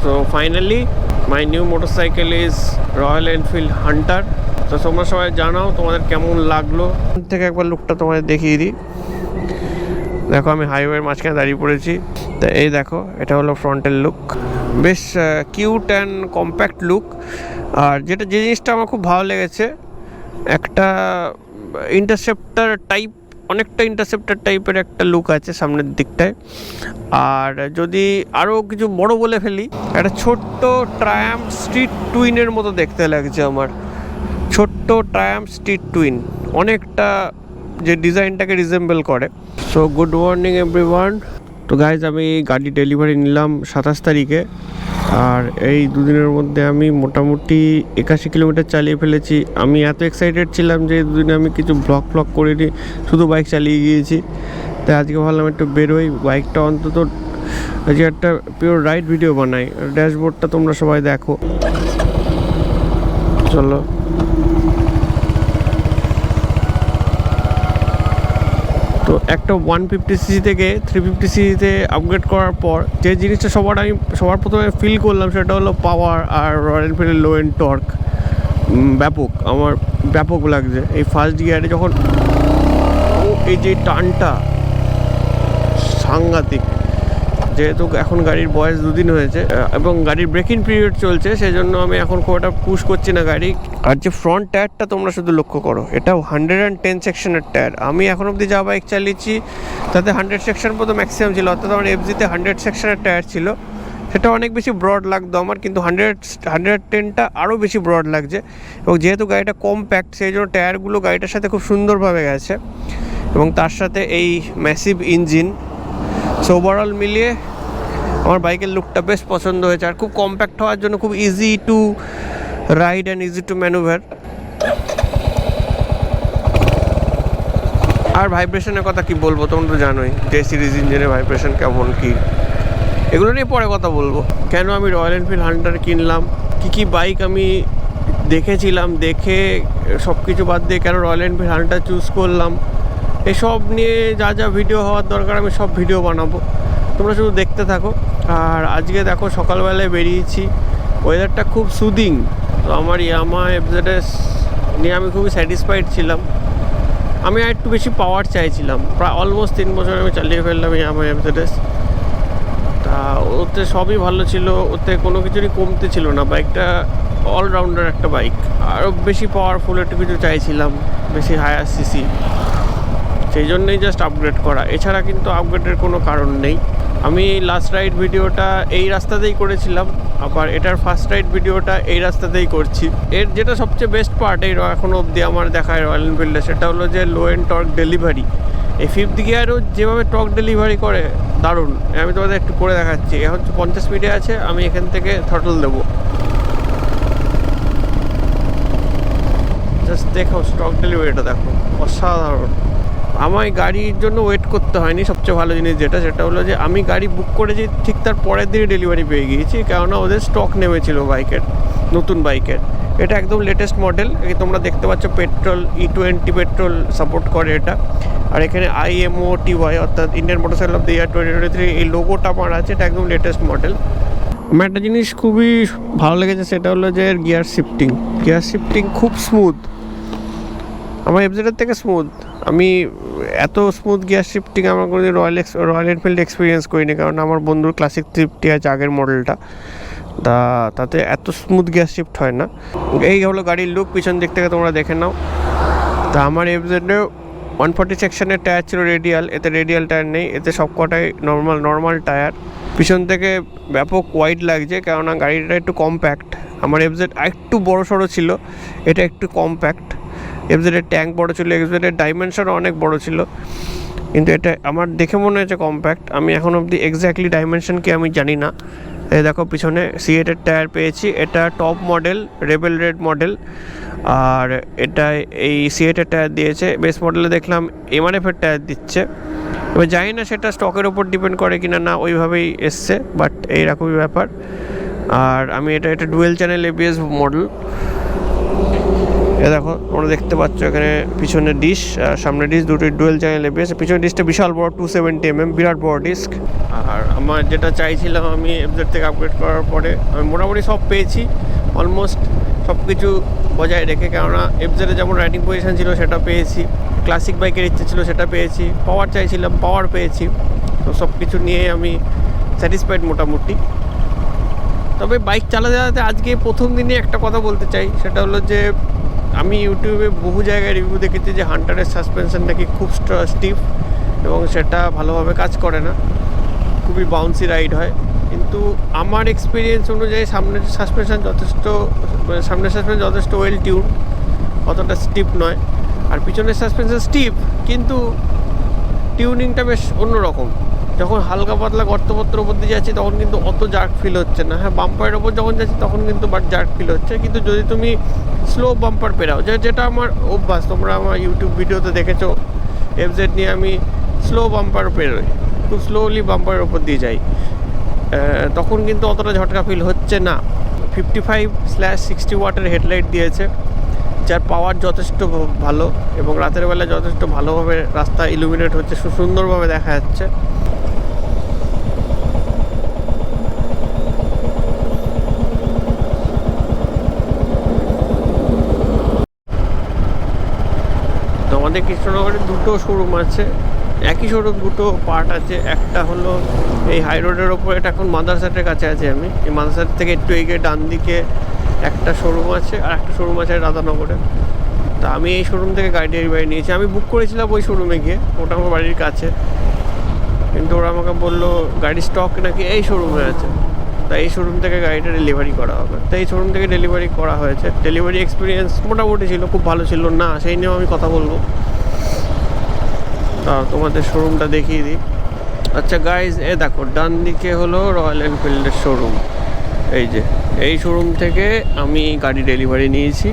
So finally my new motorcycle is Royal Enfield Hunter. তো তোমরা সবাই জানাও তোমাদের কেমন লাগলো। থেকে একবার লুকটা তোমাদের দেখিয়ে দিই। দেখো আমি হাইওয়ের মাঝখানে দাঁড়িয়ে পড়েছি। তো এই দেখো এটা হলো ফ্রন্টের লুক, বেশ কিউট অ্যান্ড কম্প্যাক্ট লুক। আর যে জিনিসটা আমার খুব ভালো লেগেছে, একটা ইন্টারসেপ্টার টাইপ, অনেকটা ইন্টারসেপ্টার টাইপের একটা লুক আছে সামনের দিকটায়। আর যদি আরও কিছু বড় বলে ফেলি, একটা ছোট্ট ট্রায়াম্ফ স্ট্রিট টুইনের মতো দেখতে লাগছে আমার। ছোট্ট ট্রায়াম্ফ স্ট্রিট টুইন অনেকটা যে ডিজাইনটাকে রিজেম্বল করে। So good morning everyone. তো গাইজ আমি গাড়ি ডেলিভারি নিলাম 27 তারিখে। আর এই দুদিনের মধ্যে আমি মোটামুটি 81 কিলোমিটার চালিয়ে ফেলেছি। আমি এত এক্সাইটেড ছিলাম যে দুদিনে আমি কিছু ব্লগ করিনি, শুধু বাইক চালিয়ে গিয়েছি। তাই আজকে ভাবলাম একটু বেরোই, বাইকটা অন্তত আজকে একটা পিওর রাইড ভিডিও বানাই। ড্যাশবোর্ডটা তোমরা সবাই দেখো, চলো। তো একটা 150cc থেকে 350cc-তে আপগ্রেড করার পর যে জিনিসটা সবার প্রথমে ফিল করলাম সেটা হলো পাওয়ার আর রয়্যাল এনফিল্ডের লো এন্ড টর্ক। আমার ব্যাপক লাগছে এই ফার্স্ট গিয়ারে যখন এই যে টানটা সাংঘাতিক। যেহেতু এখন গাড়ির বয়স 2 দিন হয়েছে এবং গাড়ির ব্রেকিং পিরিয়ড চলছে, সেই জন্য আমি এখন খুব একটা পুশ করছি না গাড়ি। আর যে ফ্রন্ট টায়ারটা তোমরা শুধু লক্ষ্য করো, এটা 110 সেকশনের টায়ার। আমি এখন অবধি যা বাইক চালিয়েছি তাতে 100 সেকশন পর্যন্ত ম্যাক্সিমাম ছিল, অর্থাৎ আমার এফজিতে 100 সেকশনের টায়ার ছিল। সেটা অনেক বেশি ব্রড লাগতো আমার, কিন্তু 110টা আরও বেশি ব্রড লাগছে। এবং যেহেতু গাড়িটা কম্প্যাক্ট, সেই জন্য টায়ারগুলো গাড়িটার সাথে খুব সুন্দরভাবে গেছে, এবং তার সাথে এই ম্যাসিভ ইঞ্জিন। সো ওভারঅল মিলিয়ে আমার বাইকের লুকটা বেশ পছন্দ হয়েছে। আর খুব কম্প্যাক্ট হওয়ার জন্য খুব easy to ride and easy to manoeuvre. আর ভাইব্রেশনের কথা কি বলবো, তোমরা তো জানোই যে সিরিজ ইঞ্জিনের ভাইব্রেশন কেমন কি, এগুলো নিয়ে পরে কথা বলবো। কেন আমি রয়্যাল এনফিল্ড হান্টার কিনলাম, কী বাইক আমি দেখেছিলাম, দেখে সব কিছু বাদ দিয়ে কেন রয়্যাল এনফিল্ড হান্টার চুজ করলাম, এসব নিয়ে যা ভিডিও হওয়ার দরকার আমি সব ভিডিও বানাবো, তোমরা শুধু দেখতে থাকো। আর আজকে দেখো সকালবেলায় বেরিয়েছি, ওয়েদারটা খুব সুদিং। তো আমার ইয়ামাহা এফজেডএস নিয়ে আমি খুবই স্যাটিসফাইড ছিলাম। আমি আর একটু বেশি পাওয়ার চাইছিলাম, প্রায় অলমোস্ট 3 বছর আমি চালিয়ে ফেললাম ইয়ামাহা এফজেডএস। তা ওতে সবই ভালো ছিল, ওতে কোনো কিছুরই কমতে ছিল না। বাইকটা অলরাউন্ডার একটা বাইক, আরও বেশি পাওয়ারফুল একটু কিছু চাইছিলাম, বেশি হায়ার সিসি, সেই জন্যই জাস্ট আপগ্রেড করা। এছাড়া কিন্তু আপগ্রেডের কোনো কারণ নেই। আমি লাস্ট রাইড ভিডিওটা এই রাস্তাতেই করেছিলাম, আবার এটার ফার্স্ট রাইড ভিডিওটা এই রাস্তাতেই করছি। এর যেটা সবচেয়ে বেস্ট পার্ট এই এখনও অবধি আমার দেখায় রয়্যাল এনফিল্ডে, সেটা হলো যে লো এন্ড টর্ক ডেলিভারি। এই 5th গিয়ারও যেভাবে টর্ক ডেলিভারি করে দারুণ। আমি তোমাদের একটু করে দেখাচ্ছি। এখন 50 স্পিডে আছে, আমি এখান থেকে থ্রটল দেবো, জাস্ট দেখো টর্ক ডেলিভারিটা দেখো, অসাধারণ। আমার গাড়ির জন্য ওয়েট করতে হয়নি। সবচেয়ে ভালো জিনিস সেটা হলো যে আমি গাড়ি বুক করেছি, ঠিক তার পরের দিনে ডেলিভারি পেয়ে গিয়েছি, কেননা ওদের স্টক নেমেছিল বাইকের, নতুন বাইকের। এটা একদম লেটেস্ট মডেল, তোমরা দেখতে পাচ্ছ পেট্রোল E20 পেট্রোল সাপোর্ট করে এটা। আর এখানে IMOTY অর্থাৎ Indian motorcycle of the year 2023 এই লোগোটা আমার আছে, এটা একদম লেটেস্ট মডেল। আমার একটা জিনিস খুবই ভালো লেগেছে, সেটা হলো যে গিয়ার শিফটিং খুব স্মুথ, আমার এফজেডের থেকে স্মুথ। আমি এত স্মুথ গিয়ার শিফটিং আমার কোনো রয়্যাল এনফিল্ড এক্সপিরিয়েন্স করিনি, কারণ আমার বন্ধুর ক্লাসিক 350 আছে আগের মডেলটা, তাতে এত স্মুথ গিয়ার শিফট হয় না। এই হলো গাড়ির লুক, পিছন দিক থেকে তোমরা দেখে নাও। তা আমার এফজেডে 140 সেকশনের টায়ার ছিল রেডিয়াল, এতে রেডিয়াল টায়ার নেই, এতে সবকটাই নর্মাল টায়ার। পিছন থেকে ব্যাপক ওয়াইড লাগছে, কেননা গাড়িটা একটু কম্প্যাক্ট। আমার এফজেড একটু বড় সড়ো ছিল, এটা একটু কম্প্যাক্ট। এফজেডের ট্যাঙ্ক বড় ছিল, এফজেডের ডাইমেনশনও অনেক বড় ছিল, কিন্তু এটা আমার দেখে মনে হয়েছে কম্প্যাক্ট। আমি এখন অবধি এক্স্যাক্টলি ডাইমেনশন কি আমি জানি না। এই দেখো পিছনে C8-এর টায়ার পেয়েছি, এটা top model rebel red model. আর এটা এই C8-এর টায়ার দিয়েছে, বেস মডেলে দেখলাম MRF-এর টায়ার দিচ্ছে। এবার জানি না সেটা স্টকের ওপর ডিপেন্ড করে কিনা, না ওইভাবেই এসছে, বাট এইরকমই ব্যাপার। আর আমি এটা ডুয়েল চ্যানেল ABS মডেল। এ দেখো তোমরা দেখতে পাচ্ছ এখানে পিছনে ডিশ, সামনে ডিশ, দুটোই ডুয়েল চ্যানেল এবিএস। পিছনে ডিশটা বিশাল বড় 270mm, বিরাট বড় ডিস্ক। আর আমার যেটা চাইছিলাম আমি এফজেড থেকে আপগ্রেড করার পরে আমি মোটামুটি সব পেয়েছি, অলমোস্ট সব কিছু বজায় রেখে। কেননা এফজেডে যেমন রাইডিং পজিশন ছিল সেটা পেয়েছি, ক্লাসিক বাইকের ইচ্ছে ছিল সেটা পেয়েছি, পাওয়ার চাইছিলাম পাওয়ার পেয়েছি। তো সব কিছু নিয়ে আমি স্যাটিসফাইড মোটামুটি। তবে বাইক চালাতে চালাতে আজকে প্রথম দিনে একটা কথা বলতে চাই, সেটা হলো যে আমি ইউটিউবে বহু জায়গায় রিভিউ দেখেছি যে হান্টারের সাসপেনশন নাকি খুব স্টিফ এবং সেটা ভালোভাবে কাজ করে না, খুবই বাউন্সি রাইড হয়। কিন্তু আমার এক্সপিরিয়েন্স অনুযায়ী সামনের সাসপেনশন যথেষ্ট ওয়েল টিউন, অতটা স্টিফ নয়। আর পিছনের সাসপেনশন স্টিফ কিন্তু টিউনিংটা বেশ অন্যরকম। যখন হালকা পাতলা গর্তপত্র ওপর দিয়ে যাচ্ছি তখন কিন্তু অত জার্ক ফিল হচ্ছে না। হ্যাঁ, বাম্পারের ওপর যখন যাচ্ছি তখন কিন্তু জার্ক ফিল হচ্ছে। কিন্তু যদি তুমি স্লো বাম্পার পেরাও, যেটা আমার অভ্যাস, তোমরা আমার ইউটিউব ভিডিওতে দেখেছো এফজেড নিয়ে আমি স্লো বাম্পার পেরোই, খুব স্লোলি বাম্পারের ওপর দিয়ে যাই, তখন কিন্তু অতটা ঝটকা ফিল হচ্ছে না। 55/60 ওয়াটের হেডলাইট দিয়েছে, যার পাওয়ার যথেষ্ট ভালো এবং রাতের বেলা যথেষ্ট ভালোভাবে রাস্তা ইলুমিনেট হচ্ছে, সুন্দরভাবে দেখা যাচ্ছে। আমাদের কৃষ্ণনগরে দুটো শোরুম আছে, একই শোরুম দুটো পার্ট আছে। একটা হলো এই হাই রোডের ওপর, এটা এখন মাদারসাটের কাছে আছে। আমি এই মাদারসাট থেকে একটু এগিয়ে ডান দিকে একটা শোরুম আছে, আর একটা শোরুম আছে রাধানগরে। তা আমি এই শোরুম থেকে গাড়ি ডেলিভারি নিয়েছি। আমি বুক করেছিলাম ওই শোরুমে গিয়ে, ওটা আমার বাড়ির কাছে, কিন্তু ওরা আমাকে বললো গাড়ির স্টক নাকি এই শোরুমে আছে, তাই এই শোরুম থেকে গাড়িটা ডেলিভারি করা হবে। তাই এই শোরুম থেকে ডেলিভারি করা হয়েছে। ডেলিভারি এক্সপিরিয়েন্স মোটামুটি ছিল, খুব ভালো ছিল না সেই নিয়েও আমি কথা বলবো। তা তোমাদের শোরুমটা দেখিয়ে দিই। আচ্ছা গাইজ, এ দেখো ডান দিকে হলো রয়্যাল এনফিল্ডের শোরুম। এই যে এই শোরুম থেকে আমি গাড়ি ডেলিভারি নিয়েছি।